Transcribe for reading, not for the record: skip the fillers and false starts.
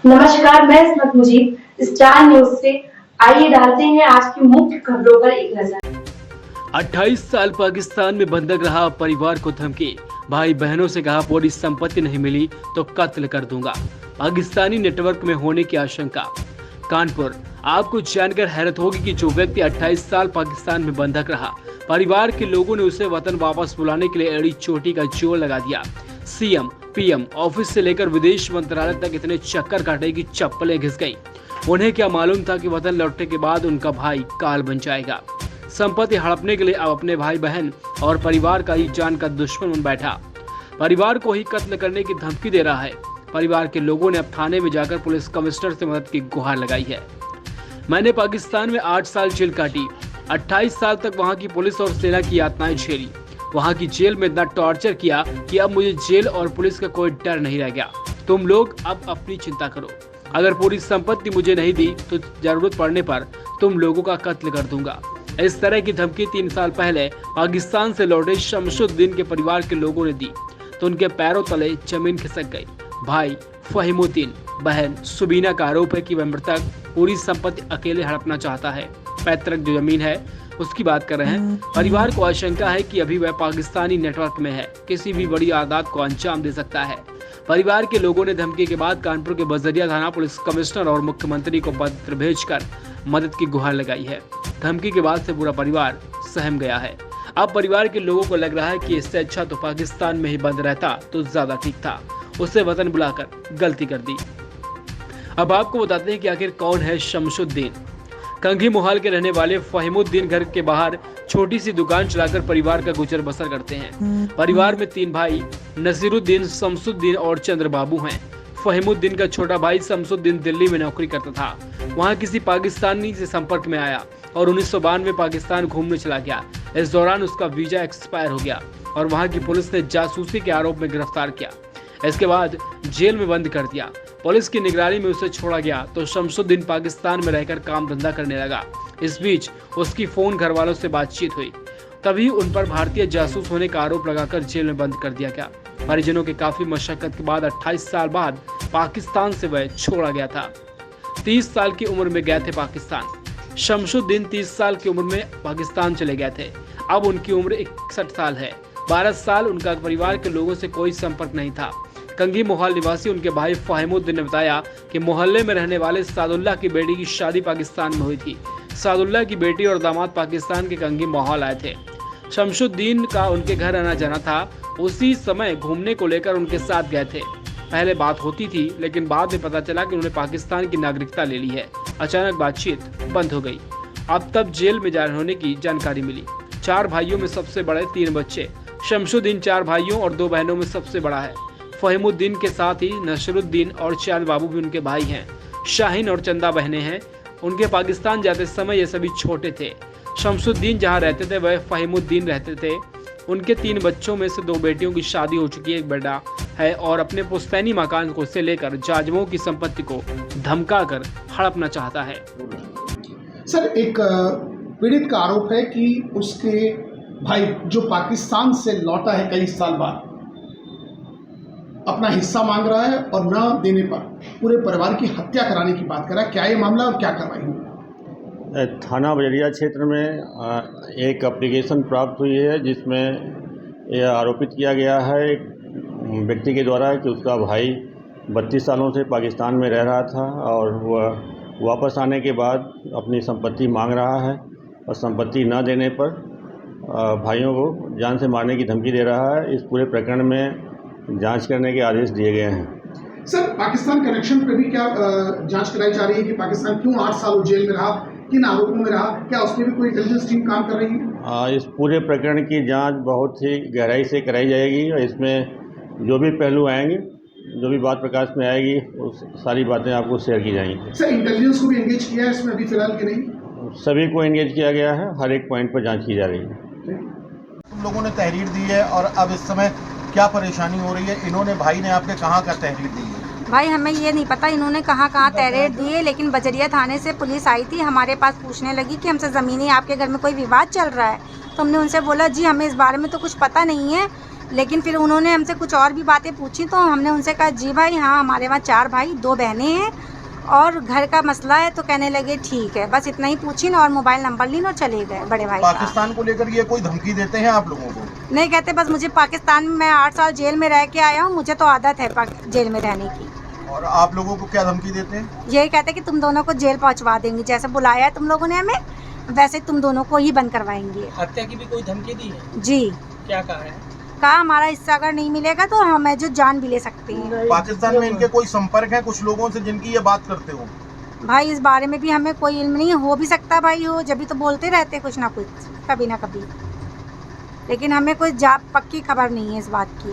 नमस्कार, मैं इस्मत Mujib star news से। आइए डालते हैं आज की मुख्य खबरों पर एक नजर। 28 साल पाकिस्तान में बंधक रहा परिवार को धमकी, भाई बहनों से कहा पूरी संपत्ति नहीं मिली तो कत्ल कर दूंगा। पाकिस्तानी नेटवर्क में होने की आशंका। कानपुर, आपको जानकर हैरत होगी कि जो व्यक्ति 28 साल पाकिस्तान में बंधक रहा, परिवार के लोगों ने उसे वतन वापस बुलाने के लिए एड़ी चोटी का जोर लगा दिया। सीएम, पीएम ऑफिस से लेकर विदेश मंत्रालय तक इतने चक्कर काटे कि चप्पलें घिस गई। उन्हें क्या मालूम था कि वतन लौटने के बाद उनका भाई काल बन जाएगा। संपत्ति हड़पने के लिए अब अपने भाई बहन और परिवार का ही जान का दुश्मन बन बैठा। परिवार को ही कत्ल करने की धमकी दे रहा है। परिवार के लोगों ने अब थाने में जाकर पुलिस कमिश्नर से मदद की गुहार लगाई है। मैंने पाकिस्तान में 8 साल जेल काटी, 28 साल तक वहां की पुलिस और सेना की यातनाएं झेली। वहां की जेल में इतना टॉर्चर किया कि अब मुझे जेल और पुलिस का कोई डर नहीं रह गया। तुम लोग अब अपनी चिंता करो। अगर पूरी संपत्ति मुझे नहीं दी तो जरूरत पड़ने पर तुम लोगों का कत्ल कर दूंगा। इस तरह की धमकी 3 साल पहले पाकिस्तान से लौटे शमशुद्दीन के परिवार के लोगों ने दी तो उनके पैरों तले जमीन खिसक गई। भाई फहीमुद्दीन, बहन सुबीना का आरोप है कि वह मृतक पूरी संपत्ति अकेले हड़पना चाहता है। पैतृक जो जमीन है उसकी बात कर रहे हैं। परिवार को आशंका है कि अभी वह पाकिस्तानी नेटवर्क में है, किसी भी बड़ी वारदात को अंजाम दे सकता है। परिवार के लोगों ने धमकी के बाद कानपुर के बजरिया थाना पुलिस कमिश्नर और मुख्यमंत्री को पत्र भेजकर मदद की गुहार लगाई है। धमकी के बाद से पूरा परिवार सहम गया है। अब परिवार के लोगों को लग रहा है कि इससे अच्छा तो पाकिस्तान में ही बंद रहता तो ज्यादा ठीक था। उसे वतन बुलाकर गलती कर दी। अब आपको बताते हैं कि आखिर कौन है शमशुद्दीन। कंघी मोहाल के रहने वाले फहीमुद्दीन घर के बाहर छोटी सी दुकान चलाकर परिवार का गुजर बसर करते हैं। परिवार में 3 भाई नसीरुद्दीन, शमसुद्दीन और चंद्र बाबू हैं। फहीमुद्दीन का छोटा भाई शमसुद्दीन दिल्ली में नौकरी करता था। वहां किसी पाकिस्तानी से संपर्क में आया और 1992 में पाकिस्तान घूमने चला गया। इस दौरान उसका वीजा एक्सपायर हो गया और वहां की पुलिस ने जासूसी के आरोप में गिरफ्तार किया। इसके बाद जेल में बंद कर दिया। पुलिस की निगरानी में उसे छोड़ा गया तो शमसुद्दीन पाकिस्तान में रहकर काम धंधा करने लगा। इस बीच उसकी फोन घर वालों से बातचीत हुई, तभी उन पर भारतीय जासूस होने का आरोप लगाकर जेल में बंद कर दिया गया। परिजनों के काफी मशक्कत के बाद 28 साल बाद पाकिस्तान से वह छोड़ा गया था। 30 साल की उम्र में गए थे पाकिस्तान। शमसुद्दीन 30 साल की उम्र में पाकिस्तान चले गए थे। अब उनकी उम्र 61 साल है। 12 साल उनका परिवार के लोगों से कोई संपर्क नहीं था। कंघी मोहाल निवासी उनके भाई फहीमुद्दीन ने बताया कि मोहल्ले में रहने वाले सादुल्लाह की बेटी की शादी पाकिस्तान में हुई थी। सादुल्लाह की बेटी और दामाद पाकिस्तान के कंघी मोहाल आए थे। शमसुद्दीन का उनके घर आना जाना था। उसी समय घूमने को लेकर उनके साथ गए थे। पहले बात होती थी लेकिन बाद में पता चला कि उन्होंने पाकिस्तान की नागरिकता ले ली है। अचानक बातचीत बंद हो गई। अब तब जेल में जाने होने की जानकारी मिली। 4 भाइयों में सबसे बड़े 3 बच्चे। शमसुद्दीन 4 भाइयों और 2 बहनों में सबसे बड़ा है। फहीमुद्दीन के साथ ही नसरुद्दीन और चंद बाबू भी उनके भाई हैं। शाहीन और चंदा बहनें हैं। उनके पाकिस्तान जाते समय ये सभी छोटे थे। शमसुद्दीन जहां रहते थे वह फहीमुद्दीन रहते थे। उनके 3 बच्चों में से 2 बेटियों की शादी हो चुकी है, एक बेटा है और अपने पुश्तैनी मकान को से लेकर जाजमों की संपत्ति को धमकाकर हड़पना चाहता है। सर, एक पीड़ित का आरोप है कि उसके भाई जो पाकिस्तान से लौटा है कई साल बाद, अपना हिस्सा मांग रहा है और न देने पर पूरे परिवार की हत्या कराने की बात कर रहा है। क्या ये मामला और क्या कार्रवाई हुई? थाना बजरिया क्षेत्र में एक एप्लीकेशन प्राप्त हुई है जिसमें यह आरोपित किया गया है एक व्यक्ति के द्वारा कि उसका भाई 32 सालों से पाकिस्तान में रह रहा था और वह वापस आने के बाद अपनी संपत्ति मांग रहा है और संपत्ति न देने पर भाइयों को जान से मारने की धमकी दे रहा है। इस पूरे प्रकरण में जांच करने के आदेश दिए गए हैं। सर, पाकिस्तान कनेक्शन पर भी क्या जांच कराई जा रही है कि पाकिस्तान क्यों 8 साल जेल में रहा, किन आरोपों में रहा, क्या उसमें भी कोई इंटेलिजेंस टीम काम कर रही है? इस पूरे प्रकरण की जांच बहुत ही गहराई से कराई जाएगी और इसमें जो भी पहलू आएंगे, जो भी बात प्रकाश में आएगी, उस सारी बातें आपको शेयर की जाएंगी। सर, इंटेलिजेंस को भी एंगेज किया है इसमें अभी फिलहाल कि नहीं? सभी को एंगेज किया गया है, हर एक पॉइंट पर जांच की जा रही है। तुम लोगों ने तहरीर दी है और अब इस समय क्या परेशानी हो रही है? इन्होंने, भाई ने आपके कहाँ का तहरीर दी है? भाई हमें ये नहीं पता इन्होंने कहाँ तहरीर दी है, लेकिन बजरिया थाने से पुलिस आई थी, हमारे पास पूछने लगी कि हमसे ज़मीनी आपके घर में कोई विवाद चल रहा है। तो हमने उनसे बोला जी हमें इस बारे में तो कुछ पता नहीं है, लेकिन फिर उन्होंने हमसे कुछ और भी बातें पूछी तो हमने उनसे कहा जी भाई हाँ हमारे वहाँ 4 भाई 2 बहनें हैं और घर का मसला है। तो कहने लगे ठीक है, बस इतना ही पूछी ना और मोबाइल नंबर ली और चले गए बड़े भाई। पाकिस्तान को लेकर ये कोई धमकी देते हैं आप लोगों को? नहीं कहते, बस मुझे पाकिस्तान में मैं 8 साल जेल में रह के आया हूँ, मुझे तो आदत है जेल में रहने की। और आप लोगों को क्या धमकी देते हैं? यही कहते हैं कि तुम दोनों को जेल पहुँचवा देंगे, जैसे बुलाया है तुम लोगों ने हमें वैसे तुम दोनों को ही बंद करवाएंगे। हत्या की भी कोई धमकी दी है? जी। क्या कहा है? कहा हमारा हिस्सा अगर नहीं मिलेगा तो हमें जो जान भी ले सकते हैं। पाकिस्तान में इनके कोई संपर्क है कुछ लोगों से जिनकी ये बात करते हो? भाई इस बारे में भी हमें कोई इल्म नहीं, हो भी सकता भाई हो, जब भी तो बोलते रहते कुछ ना कुछ कभी ना कभी, लेकिन हमें कोई पक्की खबर नहीं है इस बात की।